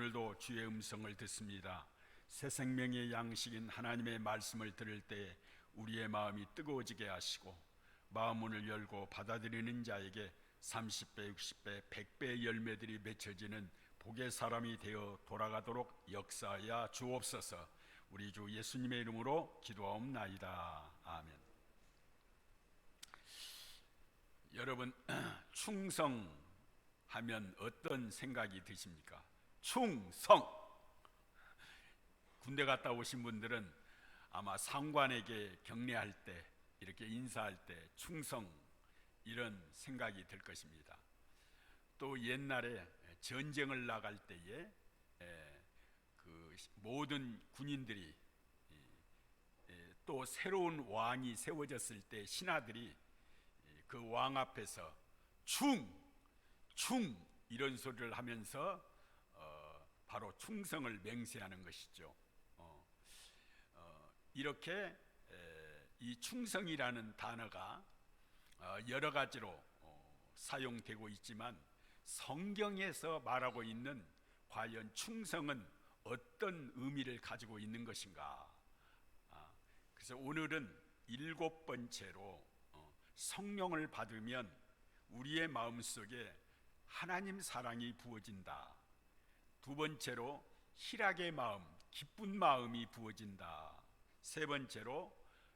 오늘도 주의 음성을 듣습니다. 새 생명의 양식인 하나님의 말씀을 들을 때 우리의 마음이 뜨거워지게 하시고 마음 문을 열고 받아들이는 자에게 30배, 60배, 100배의 열매들이 맺혀지는 복의 사람이 되어 돌아가도록 역사하여 주옵소서. 우리 주 예수님의 이름으로 기도하옵나이다. 아멘. 여러분, 충성하면 어떤 생각이 드십니까? 충성! 군대 갔다 오신 분들은 아마 상관에게 격려할 때, 이렇게 인사할 때 충성, 이런 생각이 들 것입니다. 또 옛날에 전쟁을 나갈 때에 그 모든 군인들이 또 새로운 왕이 세워졌을 때 신하들이 그 왕 앞에서 충 이런 소리를 하면서 바로 충성을 맹세하는 것이죠. 이렇게 이 충성이라는 단어가 여러 가지로 사용되고 있지만 성경에서 말하고 있는 과연 충성은 어떤 의미를 가지고 있는 것인가? 그래서 오늘은 7번째로 성령을 받으면 우리의 마음속에 하나님 사랑이 부어진다. 2번째로 희락의 마음, 기쁜 마음이 부어진다. 3번째로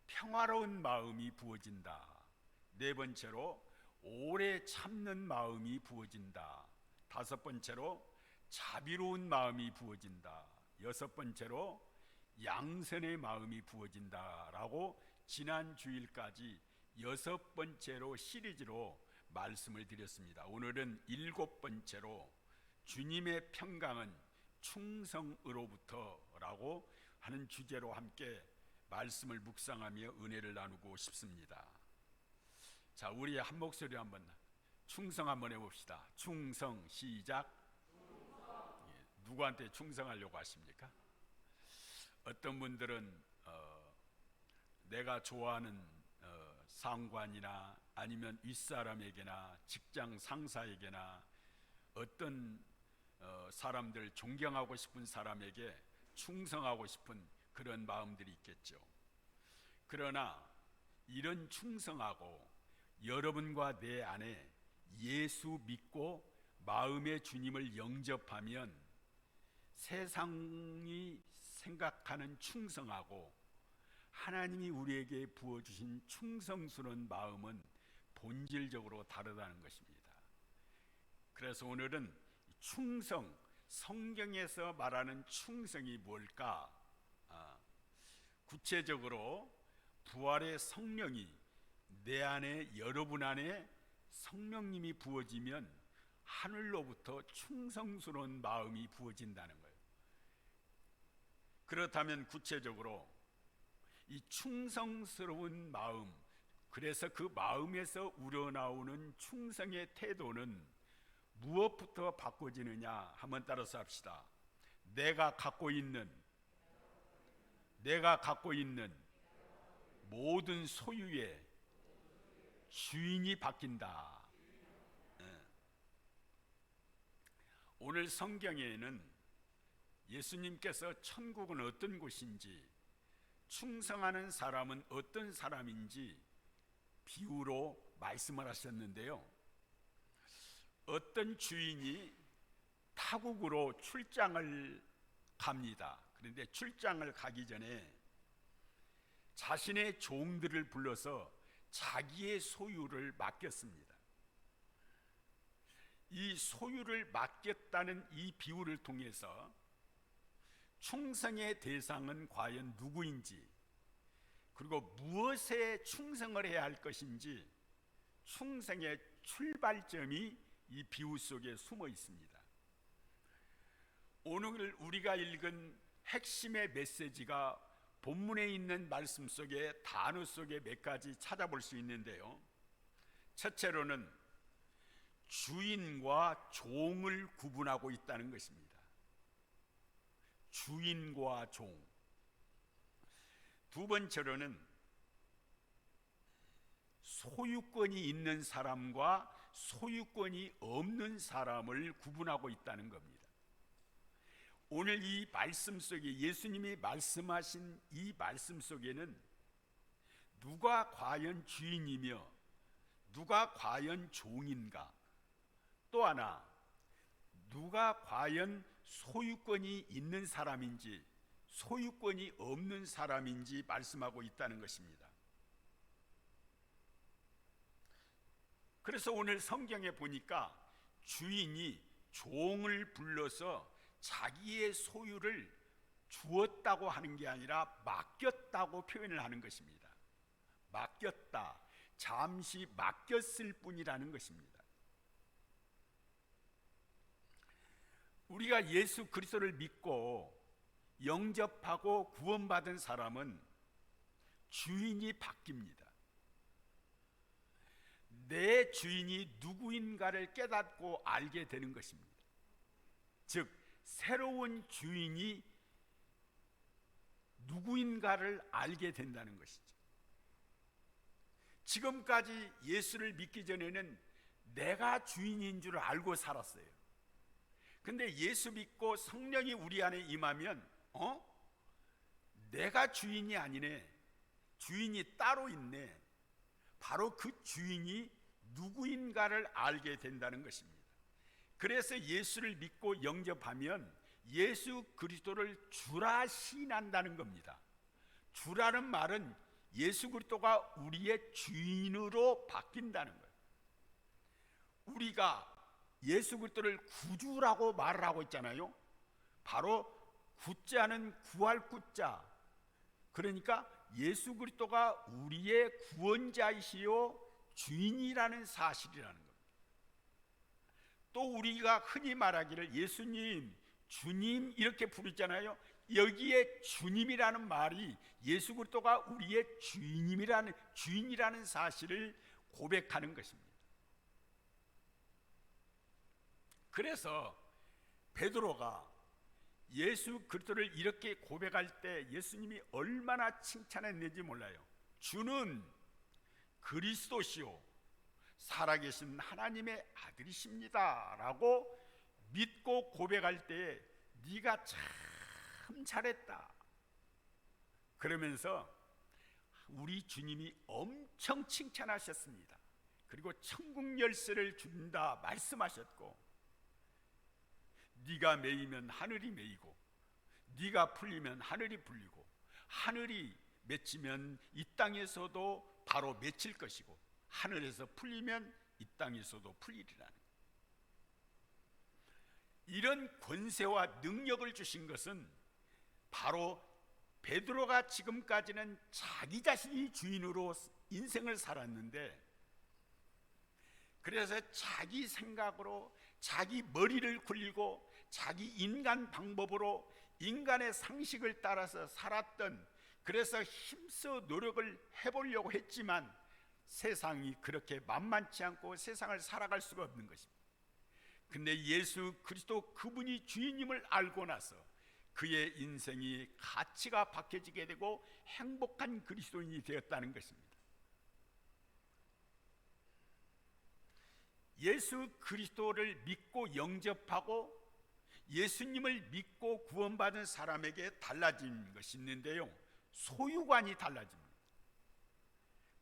평화로운 마음이 부어진다. 4번째로 오래 참는 마음이 부어진다. 5번째로 자비로운 마음이 부어진다. 6번째로 양선의 마음이 부어진다라고 지난 주일까지 6번째로 시리즈로 말씀을 드렸습니다. 오늘은 7번째로 주님의 평강은 충성으로부터라고 하는 주제로 함께 말씀을 묵상하며 은혜를 나누고 싶습니다. 자, 우리 한 목소리 한번 충성 한번 해봅시다. 충성, 시작. 누구한테 충성하려고 하십니까? 어떤 분들은 내가 좋아하는 상관이나 아니면 윗사람에게나 직장 상사에게나 어떤 사람들, 존경하고 싶은 사람에게 충성하고 싶은 그런 마음들이 있겠죠. 그러나 이런 충성하고 여러분과 내 안에 예수 믿고 마음의 주님을 영접하면 세상이 생각하는 충성하고 하나님이 우리에게 부어주신 충성스러운 마음은 본질적으로 다르다는 것입니다. 그래서 오늘은 충성, 성경에서 말하는 충성이 뭘까? 구체적으로 부활의 성령이 내 안에, 여러분 안에 성령님이 부어지면 하늘로부터 충성스러운 마음이 부어진다는 거예요. 그렇다면 구체적으로 이 충성스러운 마음, 그래서 그 마음에서 우러나오는 충성의 태도는 무엇부터 바꿔지느냐 한번 따라서 합시다. 내가 갖고 있는 모든 소유의 주인이 바뀐다. 오늘 성경에는 예수님께서 천국은 어떤 곳인지, 충성하는 사람은 어떤 사람인지 비유로 말씀을 하셨는데요. 어떤 주인이 타국으로 출장을 갑니다. 그런데 출장을 가기 전에 자신의 종들을 불러서 자기의 소유를 맡겼습니다. 이 소유를 맡겼다는 이 비유를 통해서 충성의 대상은 과연 누구인지, 그리고 무엇에 충성을 해야 할 것인지, 충성의 출발점이 이 비유 속에 숨어 있습니다. 오늘 우리가 읽은 핵심의 메시지가 본문에 있는 말씀 속에, 단어 속에 몇 가지 찾아볼 수 있는데요. 첫째로는 주인과 종을 구분하고 있다는 것입니다. 주인과 종. 두 번째로는 소유권이 있는 사람과 소유권이 없는 사람을 구분하고 있다는 겁니다. 오늘 이 말씀 속에 예수님이 말씀하신 이 말씀 속에는 누가 과연 주인이며 누가 과연 종인가, 또 하나 누가 과연 소유권이 있는 사람인지 소유권이 없는 사람인지 말씀하고 있다는 것입니다. 그래서 오늘 성경에 보니까 주인이 종을 불러서 자기의 소유를 주었다고 하는 게 아니라 맡겼다고 표현을 하는 것입니다. 맡겼다, 잠시 맡겼을 뿐이라는 것입니다. 우리가 예수 그리스도를 믿고 영접하고 구원받은 사람은 주인이 바뀝니다. 내 주인이 누구인가를 깨닫고 알게 되는 것입니다. 즉 새로운 주인이 누구인가를 알게 된다는 것이죠. 지금까지 예수를 믿기 전에는 내가 주인인 줄 알고 살았어요. 근데 예수 믿고 성령이 우리 안에 임하면 내가 주인이 아니네, 주인이 따로 있네, 바로 그 주인이 누구인가를 알게 된다는 것입니다. 그래서 예수를 믿고 영접하면 예수 그리스도를 주라 시인한다는 겁니다. 주라는 말은 예수 그리스도가 우리의 주인으로 바뀐다는 거예요. 우리가 예수 그리스도를 구주라고 말을 하고 있잖아요. 바로 구자는 구할 구자, 그러니까 예수 그리스도가 우리의 구원자이시요 주인이라는 사실이라는 겁니다. 또 우리가 흔히 말하기를 예수님, 주님 이렇게 부르잖아요. 여기에 주님이라는 말이 예수 그리스도가 우리의 주인이라는 사실을 고백하는 것입니다. 그래서 베드로가 예수 그리스도를 이렇게 고백할 때 예수님이 얼마나 칭찬했는지 몰라요. 주는 그리스도시요 살아계신 하나님의 아들이십니다 라고 믿고 고백할 때 네가 참 잘했다 그러면서 우리 주님이 엄청 칭찬하셨습니다. 그리고 천국 열쇠를 준다 말씀하셨고, 네가 매이면 하늘이 매이고 네가 풀리면 하늘이 풀리고 하늘이 맺히면 이 땅에서도 바로 맺힐 것이고 하늘에서 풀리면 이 땅에서도 풀리리라는, 이런 권세와 능력을 주신 것은 바로 베드로가 지금까지는 자기 자신이 주인으로 인생을 살았는데, 그래서 자기 생각으로 자기 머리를 굴리고 자기 인간 방법으로 인간의 상식을 따라서 살았던, 그래서 힘써 노력을 해보려고 했지만 세상이 그렇게 만만치 않고 세상을 살아갈 수가 없는 것입니다. 근데 예수 그리스도 그분이 주인임을 알고 나서 그의 인생이 가치가 바뀌어지게 되고 행복한 그리스도인이 되었다는 것입니다. 예수 그리스도를 믿고 영접하고 예수님을 믿고 구원받은 사람에게 달라진 것이 있는데요, 소유관이 달라집니다.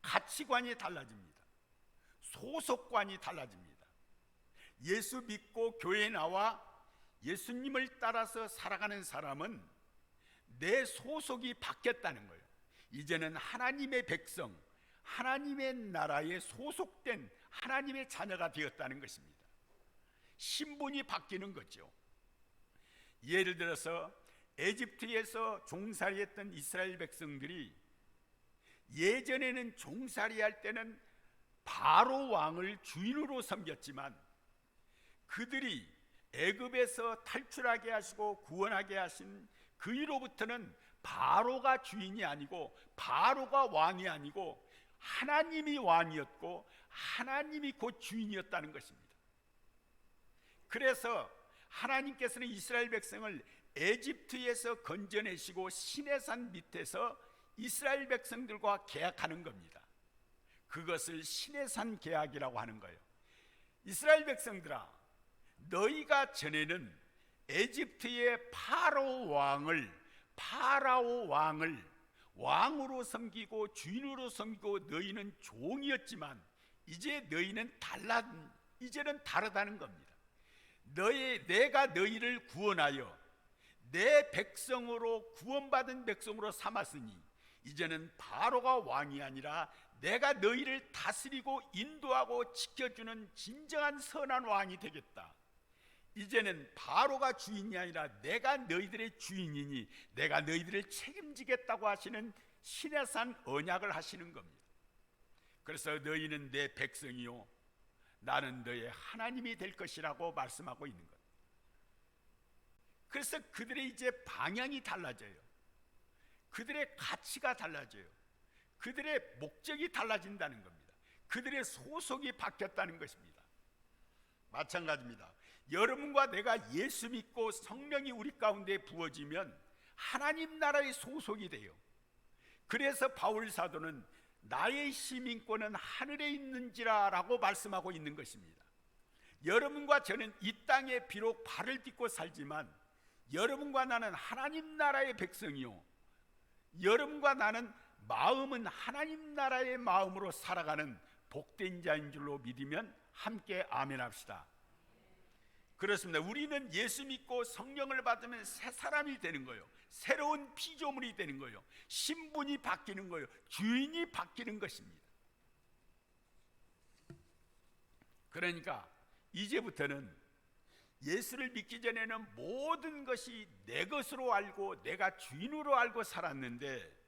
가치관이 달라집니다. 소속관이 달라집니다. 예수 믿고 교회에 나와 예수님을 따라서 살아가는 사람은 내 소속이 바뀌었다는 거예요. 이제는 하나님의 백성, 하나님의 나라에 소속된 하나님의 자녀가 되었다는 것입니다. 신분이 바뀌는 거죠. 예를 들어서 에집트에서 종살이했던 이스라엘 백성들이 예전에는 종살이할 때는 바로 왕을 주인으로 섬겼지만 그들이 애굽에서 탈출하게 하시고 구원하게 하신 그 이후로부터는 바로가 주인이 아니고 바로가 왕이 아니고 하나님이 왕이었고 하나님이 곧 주인이었다는 것입니다. 그래서 하나님께서는 이스라엘 백성을 에집트에서 건져내시고 시내산 밑에서 이스라엘 백성들과 계약하는 겁니다. 그것을 시내산 계약이라고 하는 거예요. 이스라엘 백성들아, 너희가 전에는 에집트의 파라오 왕을 왕으로 섬기고 주인으로 섬기고 너희는 종이었지만 이제 너희는 이제는 다르다는 겁니다. 내가 너희를 구원하여 내 백성으로 구원받은 백성으로 삼았으니 이제는 바로가 왕이 아니라 내가 너희를 다스리고 인도하고 지켜주는 진정한 선한 왕이 되겠다. 이제는 바로가 주인이 아니라 내가 너희들의 주인이니 내가 너희들을 책임지겠다고 하시는 시내산 언약을 하시는 겁니다. 그래서 너희는 내 백성이요 나는 너의 하나님이 될 것이라고 말씀하고 있는 것. 그래서 그들의 이제 방향이 달라져요. 그들의 가치가 달라져요. 그들의 목적이 달라진다는 겁니다. 그들의 소속이 바뀌었다는 것입니다. 마찬가지입니다. 여러분과 내가 예수 믿고 성령이 우리 가운데 부어지면 하나님 나라의 소속이 돼요. 그래서 바울 사도는 나의 시민권은 하늘에 있는지라 라고 말씀하고 있는 것입니다. 여러분과 저는 이 땅에 비록 발을 딛고 살지만 여러분과 나는 하나님 나라의 백성이요 여러분과 나는 마음은 하나님 나라의 마음으로 살아가는 복된 자인 줄로 믿으면 함께 아멘 합시다. 그렇습니다. 우리는 예수 믿고 성령을 받으면 새 사람이 되는 거예요. 새로운 피조물이 되는 거예요. 신분이 바뀌는 거예요. 주인이 바뀌는 것입니다. 그러니까 이제부터는 예수를 믿기 전에는 모든 것이 내 것으로 알고 내가 주인으로 알고 살았는데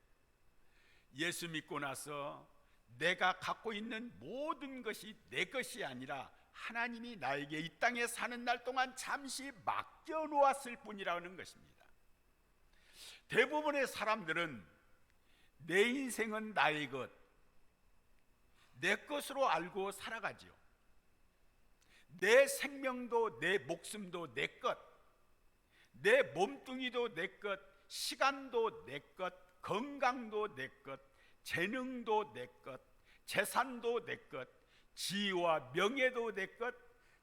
예수 믿고 나서 내가 갖고 있는 모든 것이 내 것이 아니라 하나님이 나에게 이 땅에 사는 날 동안 잠시 맡겨놓았을 뿐이라는 것입니다. 대부분의 사람들은 내 인생은 나의 것, 내 것으로 알고 살아가지요. 내 생명도 내 목숨도 내 것, 내 몸뚱이도 내 것, 시간도 내 것, 건강도 내 것, 재능도 내 것, 재산도 내 것, 지위와 명예도 내 것,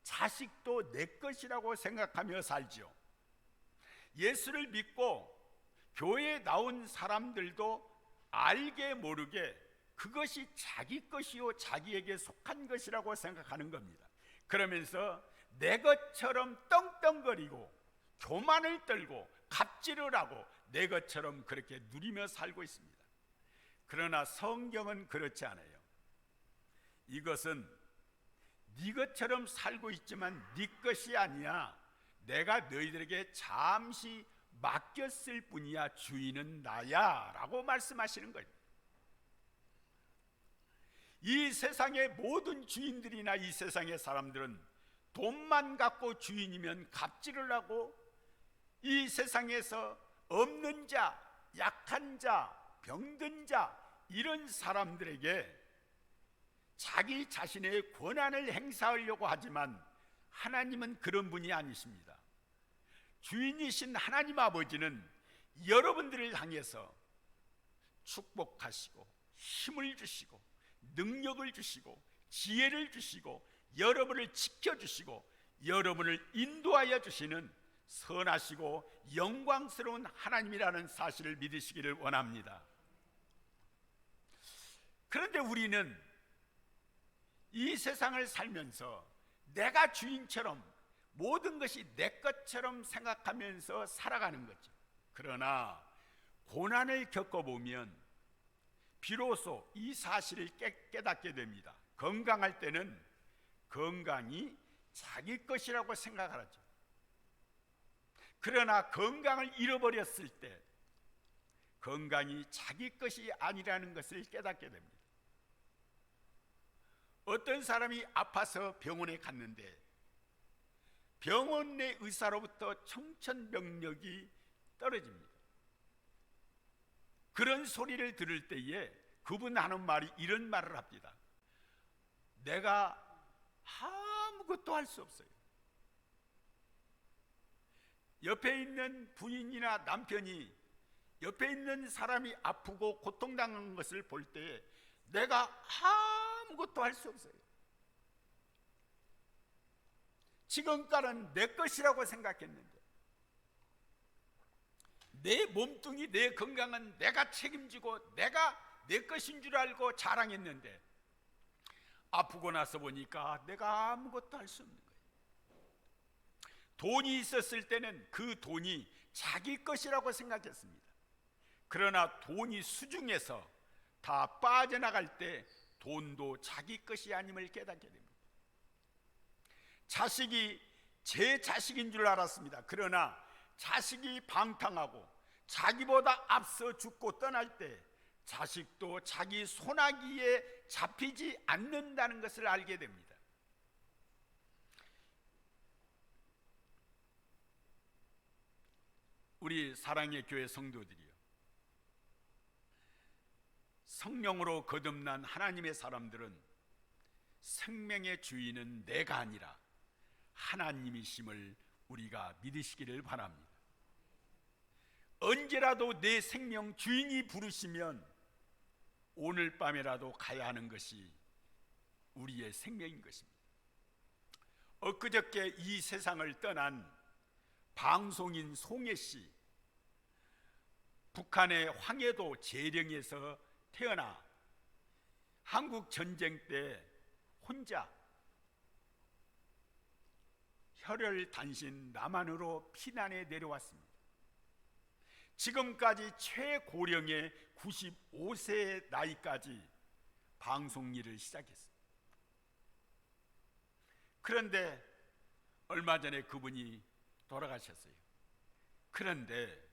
자식도 내 것이라고 생각하며 살지요. 예수를 믿고 교회에 나온 사람들도 알게 모르게 그것이 자기 것이요 자기에게 속한 것이라고 생각하는 겁니다. 그러면서 내 것처럼 떵떵거리고 교만을 떨고 갑질을 하고 내 것처럼 그렇게 누리며 살고 있습니다. 그러나 성경은 그렇지 않아요. 이것은 네 것처럼 살고 있지만 네 것이 아니야. 내가 너희들에게 잠시 맡겼을 뿐이야. 주인은 나야 라고 말씀하시는 거예요. 이 세상의 모든 주인들이나 이 세상의 사람들은 돈만 갖고 주인이면 갑질을 하고 이 세상에서 없는 자, 약한 자, 병든 자 이런 사람들에게 자기 자신의 권한을 행사하려고 하지만 하나님은 그런 분이 아니십니다. 주인이신 하나님 아버지는 여러분들을 향해서 축복하시고 힘을 주시고 능력을 주시고 지혜를 주시고 여러분을 지켜주시고 여러분을 인도하여 주시는 선하시고 영광스러운 하나님이라는 사실을 믿으시기를 원합니다. 그런데 우리는 이 세상을 살면서 내가 주인처럼 모든 것이 내 것처럼 생각하면서 살아가는 거죠. 그러나 고난을 겪어보면 비로소 이 사실을 깨닫게 됩니다. 건강할 때는 건강이 자기 것이라고 생각하죠. 그러나 건강을 잃어버렸을 때 건강이 자기 것이 아니라는 것을 깨닫게 됩니다. 어떤 사람이 아파서 병원에 갔는데 병원 내 의사로부터 청천벽력이 떨어집니다. 그런 소리를 들을 때에 그분 하는 말이 이런 말을 합니다. 내가 아무것도 할 수 없어요. 옆에 있는 부인이나 남편이 옆에 있는 사람이 아프고 고통당하는 것을 볼 때에 내가 아무것도 할 수 없어요. 지금까지는 내 것이라고 생각했는데 내 몸뚱이, 내 건강은 내가 책임지고 내가 내 것인 줄 알고 자랑했는데 아프고 나서 보니까 내가 아무것도 할 수 없는 거예요. 돈이 있었을 때는 그 돈이 자기 것이라고 생각했습니다. 그러나 돈이 수중에서 다 빠져나갈 때 돈도 자기 것이 아님을 깨닫게 됩니다. 자식이 제 자식인 줄 알았습니다. 그러나 자식이 방탕하고 자기보다 앞서 죽고 떠날 때 자식도 자기 손아귀에 잡히지 않는다는 것을 알게 됩니다. 우리 사랑의 교회 성도들이요, 성령으로 거듭난 하나님의 사람들은 생명의 주인은 내가 아니라 하나님이심을 우리가 믿으시기를 바랍니다. 언제라도 내 생명 주인이 부르시면 오늘 밤에라도 가야 하는 것이 우리의 생명인 것입니다. 엊그저께 이 세상을 떠난 방송인 송혜씨, 북한의 황해도 재령에서 태어나 한국 전쟁 때 혼자 혈혈단신 남한으로 피난해 내려왔습니다. 지금까지 최고령의 95세의 나이까지 방송 일을 시작했습니다. 그런데 얼마 전에 그분이 돌아가셨어요. 그런데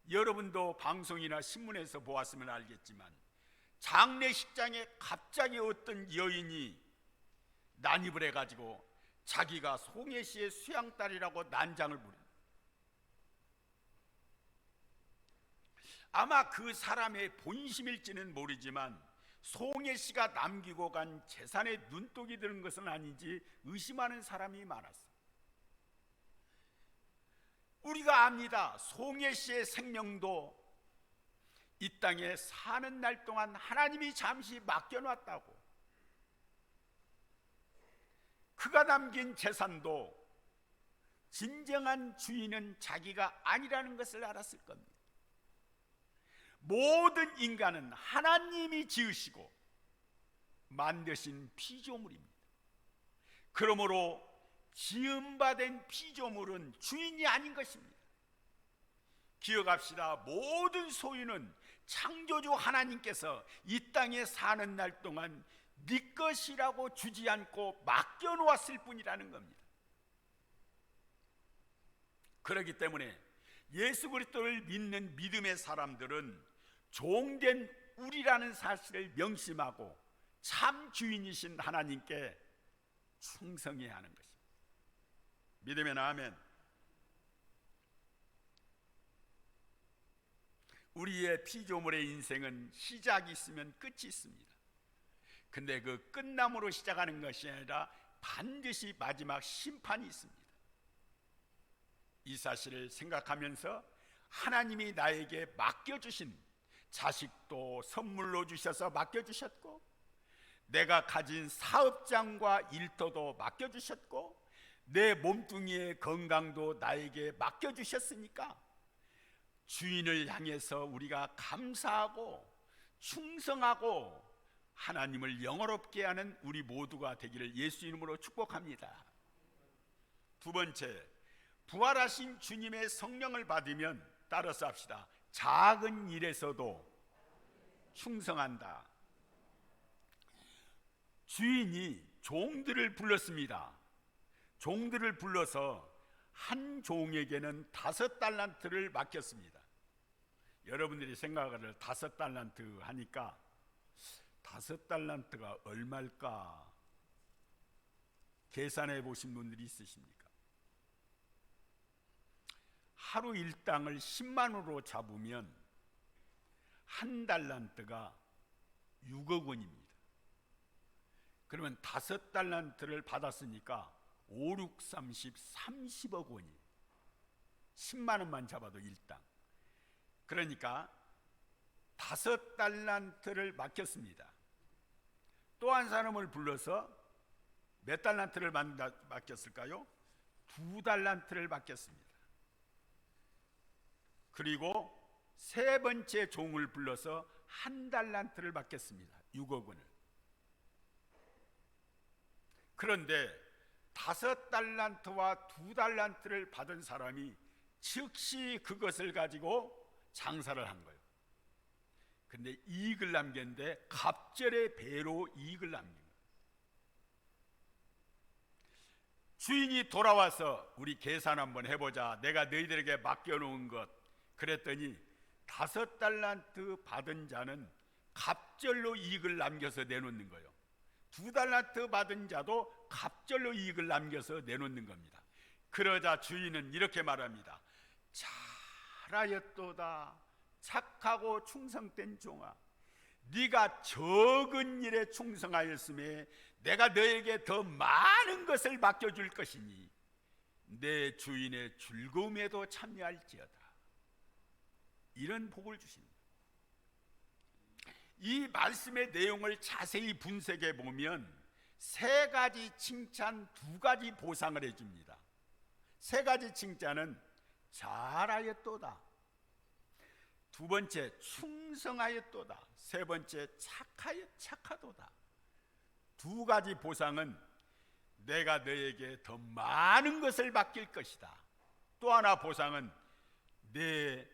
여러분도 방송이나 신문에서 보았으면 알겠지만 장례식장에 갑자기 어떤 여인이 난입을 해가지고 자기가 송혜 씨의 수양딸이라고 난장을 부릅니다. 아마 그 사람의 본심일지는 모르지만 송혜 씨가 남기고 간 재산에 눈독이 드는 것은 아닌지 의심하는 사람이 많았어요. 우리가 압니다. 송혜 씨의 생명도 이 땅에 사는 날 동안 하나님이 잠시 맡겨놨다고. 그가 남긴 재산도 진정한 주인은 자기가 아니라는 것을 알았을 겁니다. 모든 인간은 하나님이 지으시고 만드신 피조물입니다. 그러므로 지음받은 피조물은 주인이 아닌 것입니다. 기억합시다. 모든 소유는 창조주 하나님께서 이 땅에 사는 날 동안 네 것이라고 주지 않고 맡겨놓았을 뿐이라는 겁니다. 그렇기 때문에 예수 그리스도를 믿는 믿음의 사람들은 종된 우리라는 사실을 명심하고 참 주인이신 하나님께 충성해야 하는 것입니다. 믿으면 아멘. 우리의 피조물의 인생은 시작이 있으면 끝이 있습니다. 근데 그 끝남으로 시작하는 것이 아니라 반드시 마지막 심판이 있습니다. 이 사실을 생각하면서 하나님이 나에게 맡겨주신 자식도 선물로 주셔서 맡겨주셨고, 내가 가진 사업장과 일터도 맡겨주셨고, 내 몸뚱이의 건강도 나에게 맡겨주셨으니까 주인을 향해서 우리가 감사하고 충성하고 하나님을 영화롭게 하는 우리 모두가 되기를 예수 이름으로 축복합니다. 두 번째, 부활하신 주님의 성령을 받으면 따라서 합시다. 작은 일에서도 충성한다. 주인이 종들을 불렀습니다. 종들을 불러서 한 종에게는 5달란트를 맡겼습니다. 여러분들이 생각을 5달란트 하니까 5달란트가 얼마일까 계산해 보신 분들이 있으십니까? 하루 일당을 10만 원으로 잡으면 한 달란트가 6억 원입니다. 그러면 5달란트를 받았으니까 5, 6, 30, 30억 원이 10만 원만 잡아도 일당. 그러니까 5달란트를 맡겼습니다. 또 한 사람을 불러서 몇 달란트를 맡겼을까요? 2달란트를 맡겼습니다. 그리고 세 번째 종을 불러서 1달란트를 받겠습니다. 6억 원을. 그런데 5달란트와 2달란트를 받은 사람이 즉시 그것을 가지고 장사를 한 거예요. 근데 이익을 남겼는데 갑절의 배로 이익을 남긴 거예요. 주인이 돌아와서 우리 계산 한번 해보자. 내가 너희들에게 맡겨놓은 것. 그랬더니 5달란트 받은 자는 갑절로 이익을 남겨서 내놓는 거예요. 2달란트 받은 자도 갑절로 이익을 남겨서 내놓는 겁니다. 그러자 주인은 이렇게 말합니다. 잘하였도다 착하고 충성된 종아, 네가 적은 일에 충성하였음에 내가 너에게 더 많은 것을 맡겨줄 것이니 내 주인의 즐거움에도 참여할지어다. 이런 복을 주십니다. 이 말씀의 내용을 자세히 분석해 보면 3가지 칭찬, 2가지 보상을 해줍니다. 3가지 칭찬은 잘하였도다, 2번째 충성하였도다, 3번째 착하도다. 2가지 보상은 내가 너에게 더 많은 것을 맡길 것이다. 또 하나 보상은 내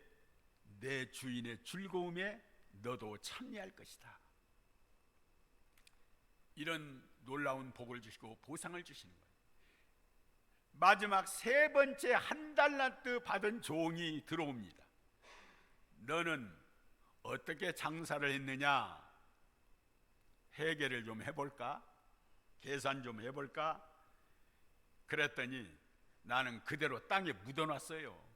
주인의 즐거움에 너도 참여할 것이다. 이런 놀라운 복을 주시고 보상을 주시는 거예요. 마지막 3번째 1달란트 받은 종이 들어옵니다. 너는 어떻게 장사를 했느냐? 회계를 좀 해볼까? 계산 좀 해볼까? 그랬더니 나는 그대로 땅에 묻어놨어요.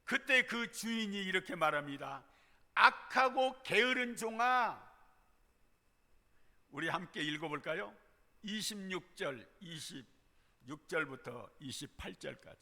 그때 그 주인이 이렇게 말합니다. 악하고 게으른 종아. 우리 함께 읽어볼까요? 26절, 26절부터 28절까지.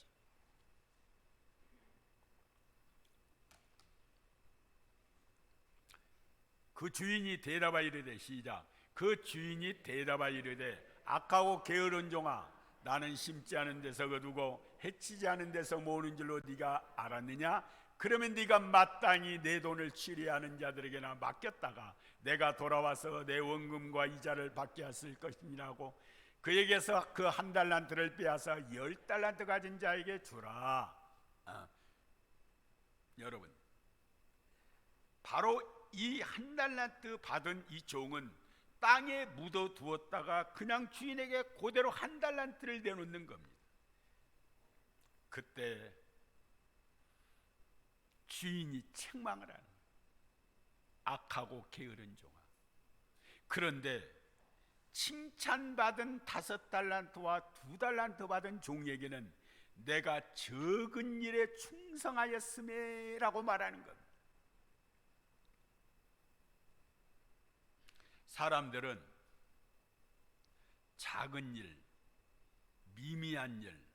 그 주인이 대답하여 이르되, 시작. 그 주인이 대답하여 이르되, 악하고 게으른 종아, 나는 심지 않은 데서 거두고 해치지 않은 데서 모으는 줄로 네가 알았느냐? 그러면 네가 마땅히 내 돈을 취리하는 자들에게나 맡겼다가 내가 돌아와서 내 원금과 이자를 받게 했을 것이니라고 그에게서 그 1달란트를 빼앗아 10달란트 가진 자에게 주라. 여러분, 바로 이 1달란트 받은 이 종은 땅에 묻어 두었다가 그냥 주인에게 그대로 1달란트를 내놓는 겁니다. 그때 주인이 책망을 하는 거예요. 악하고 게으른 종아. 그런데 칭찬받은 5달란트와 2달란트 받은 종에게는 내가 적은 일에 충성하였음에 라고 말하는 겁니다. 사람들은 작은 일, 미미한 일,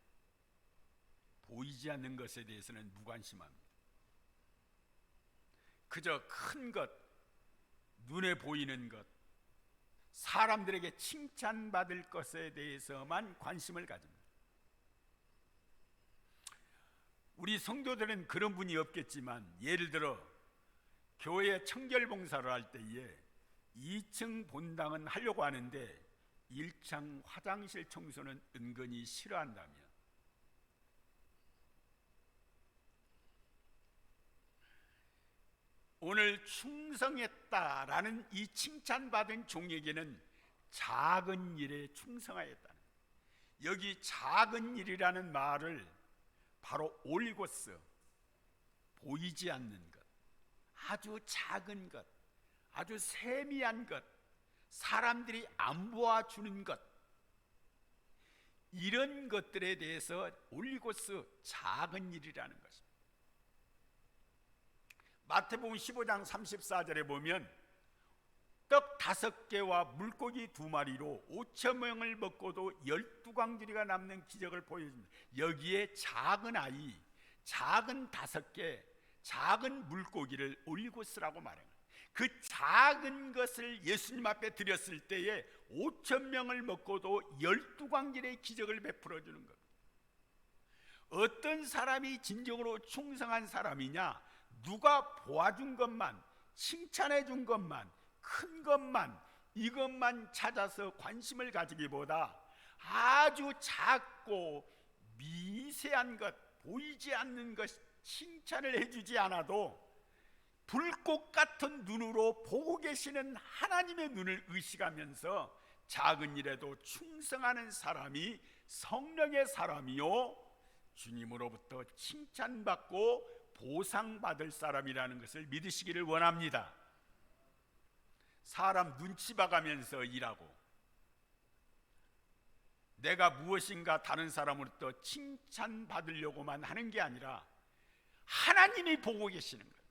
보이지 않는 것에 대해서는 무관심합니다. 그저 큰 것, 눈에 보이는 것, 사람들에게 칭찬받을 것에 대해서만 관심을 가집니다. 우리 성도들은 그런 분이 없겠지만, 예를 들어 교회 청결봉사를 할 때에 2층 본당은 하려고 하는데 1층 화장실 청소는 은근히 싫어한다며 오늘 충성했다라는 이 칭찬받은 종에게는 작은 일에 충성하였다는, 여기 작은 일이라는 말을 바로 올리고스, 보이지 않는 것, 아주 작은 것, 아주 세미한 것, 사람들이 안 보아주는 것, 이런 것들에 대해서 올리고스 작은 일이라는 것입니다. 마태복음 15장 34절에 보면 떡 5개와 물고기 2마리로 5,000명을 먹고도 12광주리가 남는 기적을 보여줍니다. 여기에 작은 아이, 작은 5개, 작은 물고기를 올리고스라고 말해요. 그 작은 것을 예수님 앞에 드렸을 때에 5,000명을 먹고도 12광주리의 기적을 베풀어 주는 것. 어떤 사람이 진정으로 충성한 사람이냐? 누가 보아준 것만, 칭찬해 준 것만, 큰 것만, 이것만 찾아서 관심을 가지기보다 아주 작고 미세한 것, 보이지 않는 것 칭찬을 해주지 않아도 불꽃 같은 눈으로 보고 계시는 하나님의 눈을 의식하면서 작은 일에도 충성하는 사람이 성령의 사람이요 주님으로부터 칭찬받고 보상받을 사람이라는 것을 믿으시기를 원합니다. 사람 눈치 봐가면서 일하고 내가 무엇인가 다른 사람으로부터 칭찬받으려고만 하는 게 아니라 하나님이 보고 계시는 거예요.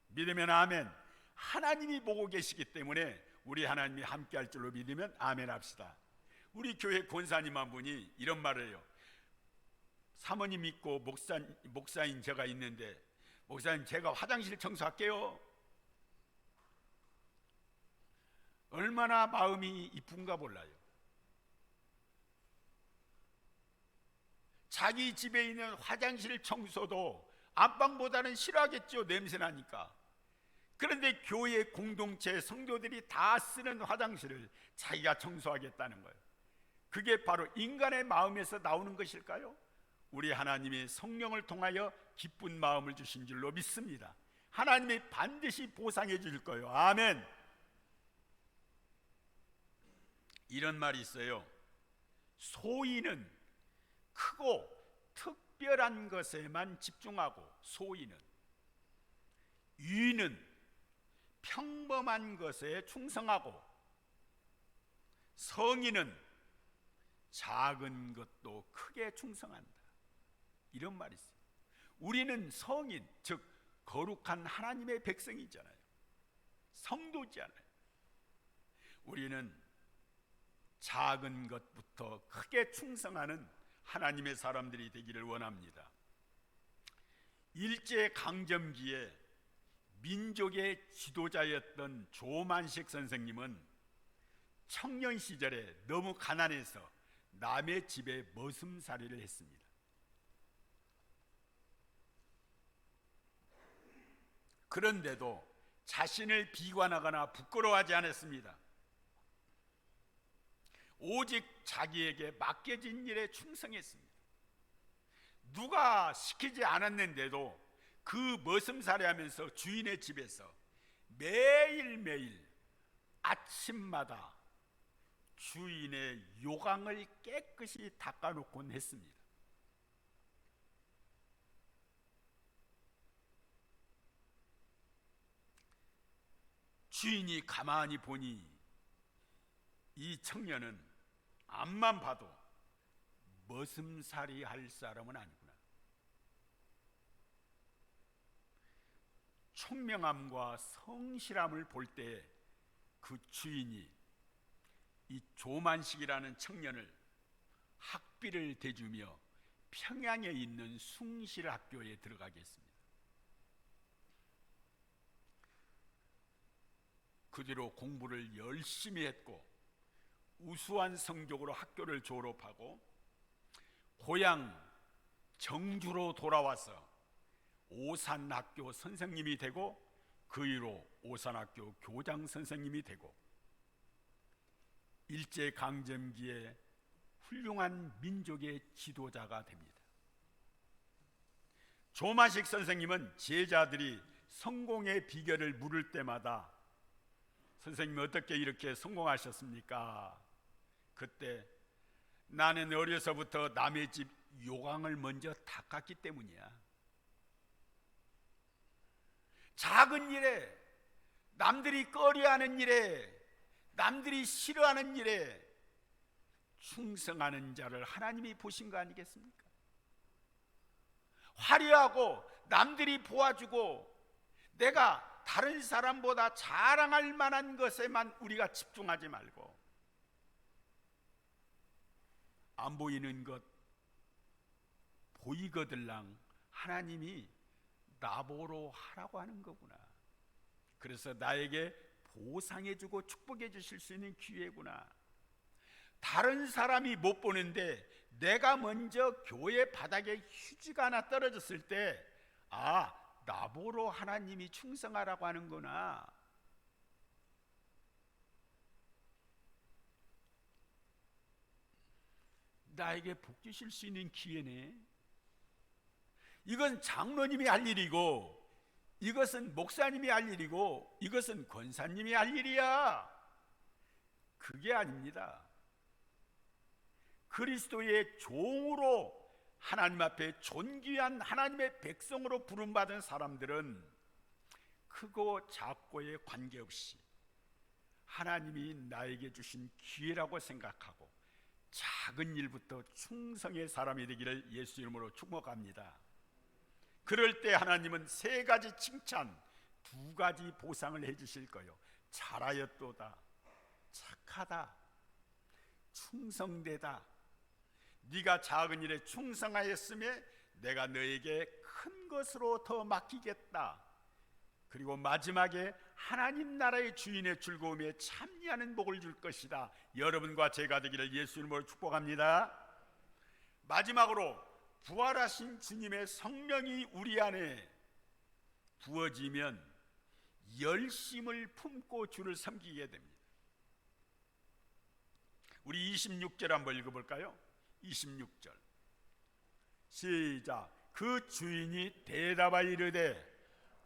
믿으면 아멘. 하나님이 보고 계시기 때문에 우리 하나님이 함께 할 줄로 믿으면 아멘 합시다. 우리 교회 권사님 한 분이 이런 말을 해요. 사모님 있고 목사인 제가 있는데, 목사님 제가 화장실 청소할게요. 얼마나 마음이 이쁜가 몰라요. 자기 집에 있는 화장실 청소도 안방보다는 싫어하겠죠. 냄새나니까. 그런데 교회 공동체 성도들이 다 쓰는 화장실을 자기가 청소하겠다는 거예요. 그게 바로 인간의 마음에서 나오는 것일까요? 우리 하나님이 성령을 통하여 기쁜 마음을 주신 줄로 믿습니다. 하나님이 반드시 보상해 줄 거예요. 아멘. 이런 말이 있어요. 소인은 크고 특별한 것에만 집중하고, 소인은, 유인은 평범한 것에 충성하고, 성인은 작은 것도 크게 충성한다. 이런 말이 있어요. 우리는 성인, 즉 거룩한 하나님의 백성이잖아요. 성도잖아요. 우리는 작은 것부터 크게 충성하는 하나님의 사람들이 되기를 원합니다. 일제강점기에 민족의 지도자였던 조만식 선생님은 청년 시절에 너무 가난해서 남의 집에 머슴살이를 했습니다. 그런데도 자신을 비관하거나 부끄러워하지 않았습니다. 오직 자기에게 맡겨진 일에 충성했습니다. 누가 시키지 않았는데도 그 머슴살이하면서 주인의 집에서 매일매일 아침마다 주인의 요강을 깨끗이 닦아놓곤 했습니다. 주인이 가만히 보니 이 청년은 앞만 봐도 머슴살이 할 사람은 아니구나. 총명함과 성실함을 볼 때 그 주인이 이 조만식이라는 청년을 학비를 대주며 평양에 있는 숭실학교에 들어가게 했습니다. 그 뒤로 공부를 열심히 했고 우수한 성적으로 학교를 졸업하고 고향 정주로 돌아와서 오산학교 선생님이 되고 그 이후로 오산학교 교장 선생님이 되고 일제강점기에 훌륭한 민족의 지도자가 됩니다. 조만식 선생님은 제자들이 성공의 비결을 물을 때마다 선생님 어떻게 이렇게 성공하셨습니까? 그때 나는 어려서부터 남의 집 요강을 먼저 닦았기 때문이야. 작은 일에, 남들이 꺼려하는 일에, 남들이 싫어하는 일에 충성하는 자를 하나님이 보신 거 아니겠습니까? 화려하고 남들이 보아주고 내가 다른 사람보다 자랑할 만한 것에만 우리가 집중하지 말고 안 보이는 것 보이거들랑 하나님이 나보러 하라고 하는 거구나. 그래서 나에게 보상해 주고 축복해 주실 수 있는 기회구나. 다른 사람이 못 보는데 내가 먼저 교회 바닥에 휴지가 하나 떨어졌을 때, 아, 나보러 하나님이 충성하라고 하는구나. 나에게 복 주실 수 있는 기회네. 이건 장로님이 할 일이고, 이것은 목사님이 할 일이고, 이것은 권사님이 할 일이야. 그게 아닙니다. 그리스도의 종으로 하나님 앞에 존귀한 하나님의 백성으로 부름받은 사람들은 크고 작고에 관계없이 하나님이 나에게 주신 기회라고 생각하고 작은 일부터 충성의 사람이 되기를 예수 이름으로 축복합니다. 그럴 때 하나님은 3가지 칭찬, 2가지 보상을 해주실 거예요. 잘하였도다, 착하다, 충성되다. 네가 작은 일에 충성하였음에 내가 너에게 큰 것으로 더 맡기겠다. 그리고 마지막에 하나님 나라의 주인의 즐거움에 참여하는 복을 줄 것이다. 여러분과 제가 되기를 예수 이름으로 축복합니다. 마지막으로 부활하신 주님의 성령이 우리 안에 부어지면 열심을 품고 주를 섬기게 됩니다. 우리 26절 한번 읽어볼까요? 26절 시작. 그 주인이 대답하여 이르되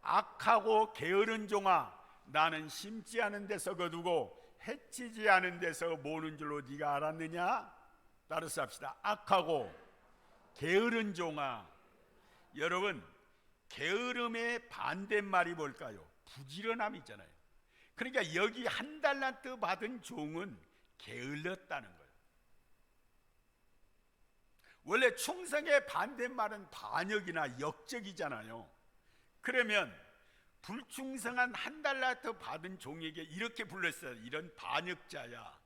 악하고 게으른 종아, 나는 심지 않은 데서 거두고 해치지 않은 데서 모는 줄로 네가 알았느냐? 따라서 합시다. 악하고 게으른 종아. 여러분, 게으름의 반대말이 뭘까요? 부지런함이잖아요. 그러니까 여기 1달란트 받은 종은 게을렀다는 거예요. 원래 충성의 반대말은 반역이나 역적이잖아요. 그러면 불충성한 1달란트 받은 종에게 이렇게 불렀어요. 이런 반역자야,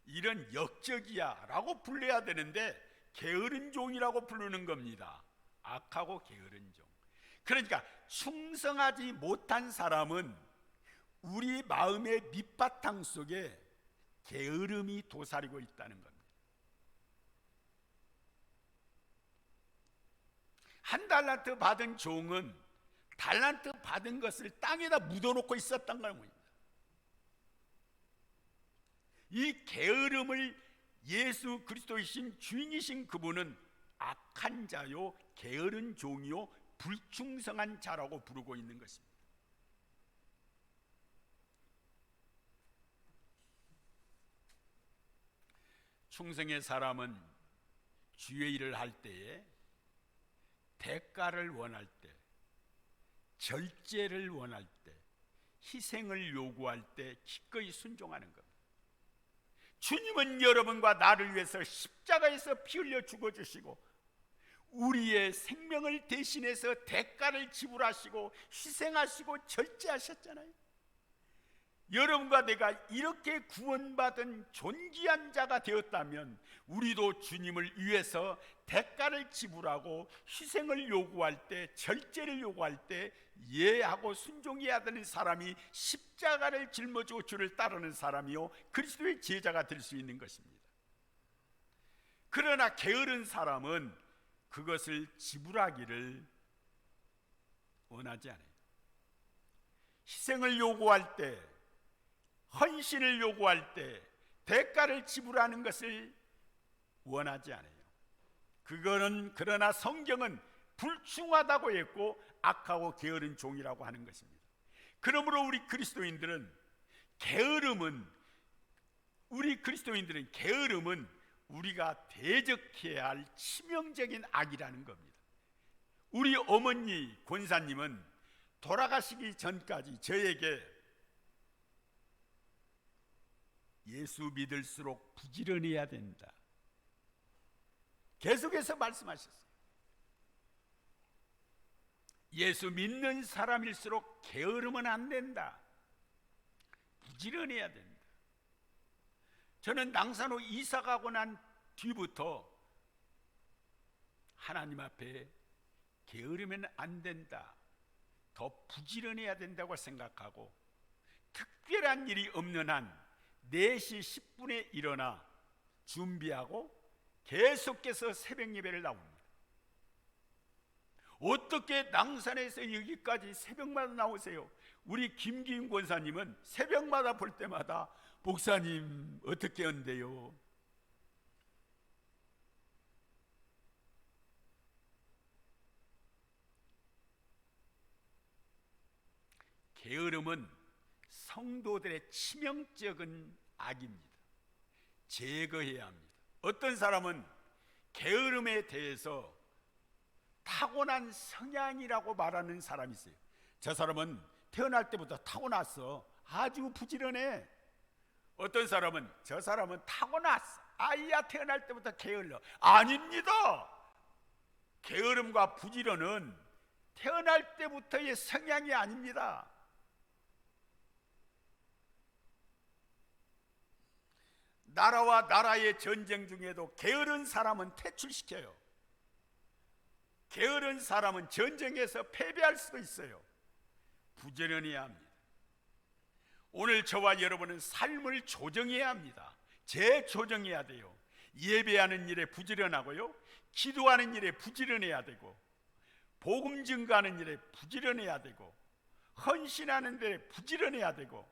이런 역적이야 라고 불러야 되는데 게으른 종이라고 부르는 겁니다. 악하고 게으른 종. 그러니까 충성하지 못한 사람은 우리 마음의 밑바탕 속에 게으름이 도사리고 있다는 겁니다. 1달란트 받은 종은 달란트 받은 것을 땅에다 묻어놓고 있었던 겁니다. 이 게으름을 예수 그리스도이신 주인이신 그분은 악한 자요, 게으른 종이요, 불충성한 자라고 부르고 있는 것입니다. 충성의 사람은 주의 일을 할 때에 대가를 원할 때, 절제를 원할 때, 희생을 요구할 때 기꺼이 순종하는 겁니다. 주님은 여러분과 나를 위해서 십자가에서 피 흘려 죽어주시고 우리의 생명을 대신해서 대가를 지불하시고 희생하시고 절제하셨잖아요. 여러분과 내가 이렇게 구원받은 존귀한 자가 되었다면 우리도 주님을 위해서 대가를 지불하고 희생을 요구할 때, 절제를 요구할 때 예하고 순종해야 되는 사람이 십자가를 짊어지고 주를 따르는 사람이요, 그리스도의 제자가 될 수 있는 것입니다. 그러나 게으른 사람은 그것을 지불하기를 원하지 않아요. 희생을 요구할 때, 헌신을 요구할 때 대가를 지불하는 것을 원하지 않아요. 그거는 그러나 성경은 불충하다고 했고 악하고 게으른 종이라고 하는 것입니다. 그러므로 우리 그리스도인들은 게으름은 우리가 대적해야 할 치명적인 악이라는 겁니다. 우리 어머니 권사님은 돌아가시기 전까지 저에게 예수 믿을수록 부지런해야 된다 계속해서 말씀하셨어요. 예수 믿는 사람일수록 게으르면 안 된다, 부지런해야 된다. 저는 낭산호 이사 가고 난 뒤부터 하나님 앞에 게으르면 안 된다, 더 부지런해야 된다고 생각하고 특별한 일이 없는 한 4시 10분에 일어나 준비하고 계속해서 새벽 예배를 나옵니다. 어떻게 낭산에서 여기까지 새벽마다 나오세요? 우리 김기윤 권사님은 새벽마다 볼 때마다 목사님 어떻게 한대요? 게으름은 성도들의 치명적인 악입니다. 제거해야 합니다. 어떤 사람은 게으름에 대해서 타고난 성향이라고 말하는 사람이 있어요. 저 사람은 태어날 때부터 타고났어. 아주 부지런해. 어떤 사람은 저 사람은 타고났어. 아이야 태어날 때부터 게을러. 아닙니다. 게으름과 부지런은 태어날 때부터의 성향이 아닙니다. 나라와 나라의 전쟁 중에도 게으른 사람은 퇴출시켜요. 게으른 사람은 전쟁에서 패배할 수도 있어요. 부지런해야 합니다. 오늘 저와 여러분은 삶을 조정해야 합니다. 재조정해야 돼요. 예배하는 일에 부지런하고요, 기도하는 일에 부지런해야 되고, 복음 증거하는 일에 부지런해야 되고, 헌신하는 데 부지런해야 되고,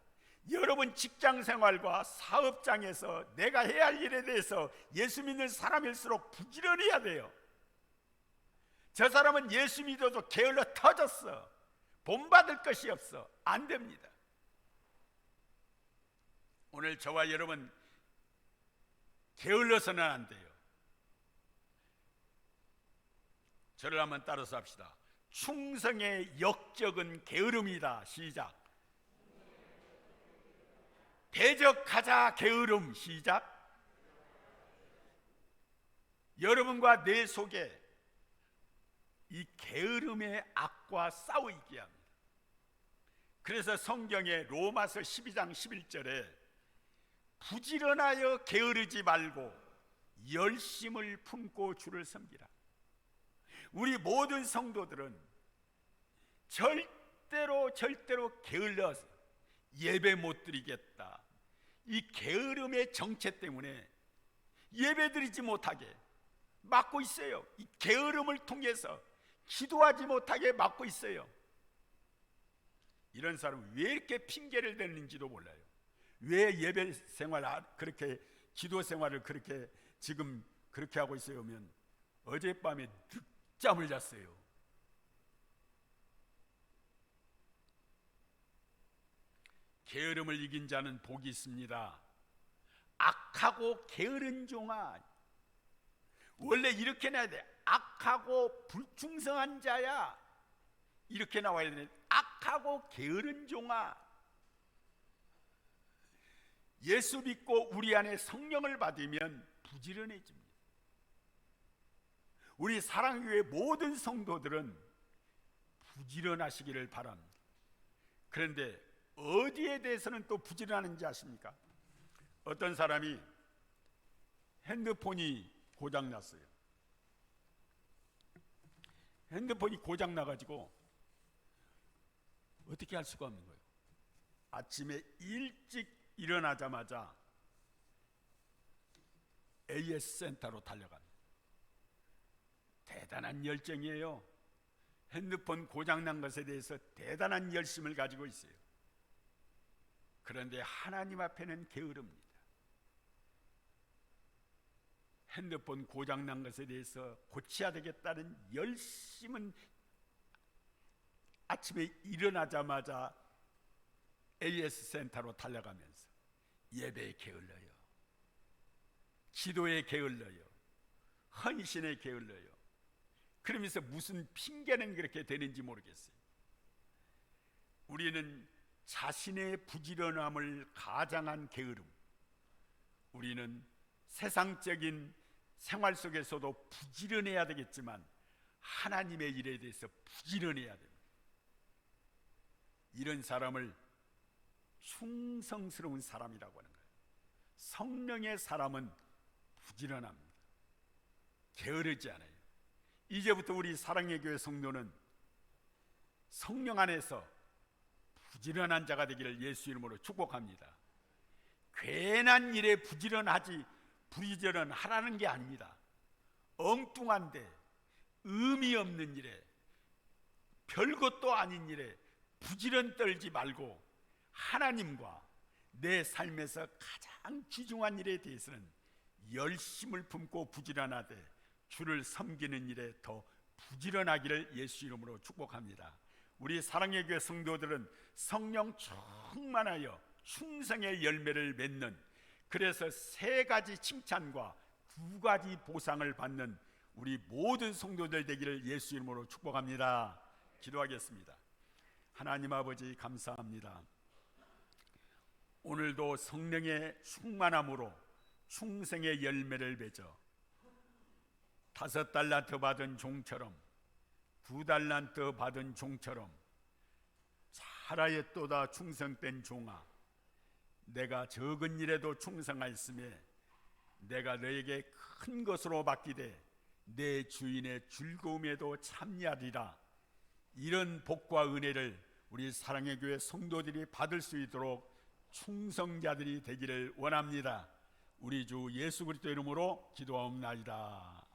여러분 직장 생활과 사업장에서 내가 해야 할 일에 대해서 예수 믿는 사람일수록 부지런해야 돼요. 저 사람은 예수 믿어도 게을러 터졌어. 본받을 것이 없어. 안 됩니다. 오늘 저와 여러분 게을러서는 안 돼요. 저를 한번 따라서 합시다. 충성의 역적은 게으름이다. 시작. 대적하자 게으름. 시작. 여러분과 내 속에 이 게으름의 악과 싸우게 합니다. 그래서 성경에 로마서 12장 11절에 부지런하여 게으르지 말고 열심을 품고 주를 섬기라. 우리 모든 성도들은 절대로 게을러서 예배 못 드리겠다, 이 게으름의 정체 때문에 예배 드리지 못하게 막고 있어요. 이 게으름을 통해서 기도하지 못하게 막고 있어요. 이런 사람은 왜 이렇게 핑계를 대는지도 몰라요. 왜 예배 생활 그렇게, 기도 생활을 그렇게 지금 그렇게 하고 있어요 하면 어젯밤에 늦잠을 잤어요. 게으름을 이긴 자는 복이 있습니다. 악하고 게으른 종아, 원래 이렇게 나와야 돼. 악하고 불충성한 자야, 이렇게 나와야 되는데 악하고 게으른 종아. 예수 믿고 우리 안에 성령을 받으면 부지런해집니다. 우리 사랑교회 모든 성도들은 부지런하시기를 바랍니다. 그런데 어디에 대해서는 또 부지런한지 아십니까? 어떤 사람이 핸드폰이 고장났어요. 핸드폰이 고장나가지고 어떻게 할 수가 없는 거예요. 아침에 일찍 일어나자마자 AS 센터로 달려갑니다. 대단한 열정이에요. 핸드폰 고장난 것에 대해서 대단한 열심을 가지고 있어요. 그런데 하나님 앞에는 게으릅니다. 핸드폰 고장난 것에 대해서 고쳐야 되겠다는 열심은 아침에 일어나자마자 AS 센터로 달려가면서 예배에 게을러요, 기도에 게을러요, 헌신에 게을러요. 그러면서 무슨 핑계는 그렇게 되는지 모르겠어요. 우리는 자신의 부지런함을 가장한 게으름, 우리는 세상적인 생활 속에서도 부지런해야 되겠지만 하나님의 일에 대해서 부지런해야 됩니다. 이런 사람을 충성스러운 사람이라고 하는 거예요. 성령의 사람은 부지런합니다. 게으르지 않아요. 이제부터 우리 사랑의 교회 성도는 성령 안에서 부지런한 자가 되기를 예수 이름으로 축복합니다. 괜한 일에 부지런하라는 게 아닙니다. 엉뚱한데 의미 없는 일에, 별것도 아닌 일에 부지런 떨지 말고 하나님과 내 삶에서 가장 귀중한 일에 대해서는 열심을 품고 부지런하되 주를 섬기는 일에 더 부지런하기를 예수 이름으로 축복합니다. 우리 사랑의 교회 성도들은 성령 충만하여 충성의 열매를 맺는, 그래서 3가지 칭찬과 2가지 보상을 받는 우리 모든 성도들 되기를 예수 이름으로 축복합니다. 기도하겠습니다. 하나님 아버지 감사합니다. 오늘도 성령의 충만함으로 충성의 열매를 맺어 5달란트 받은 종처럼, 2달란트 받은 종처럼 살아있도다 충성된 종아, 내가 적은 일에도 충성하였으며 내가 너에게 큰 것으로 맡기되 내 주인의 즐거움에도 참여하리라. 이런 복과 은혜를 우리 사랑의 교회 성도들이 받을 수 있도록 충성자들이 되기를 원합니다. 우리 주 예수 그리스도 이름으로 기도하옵나이다.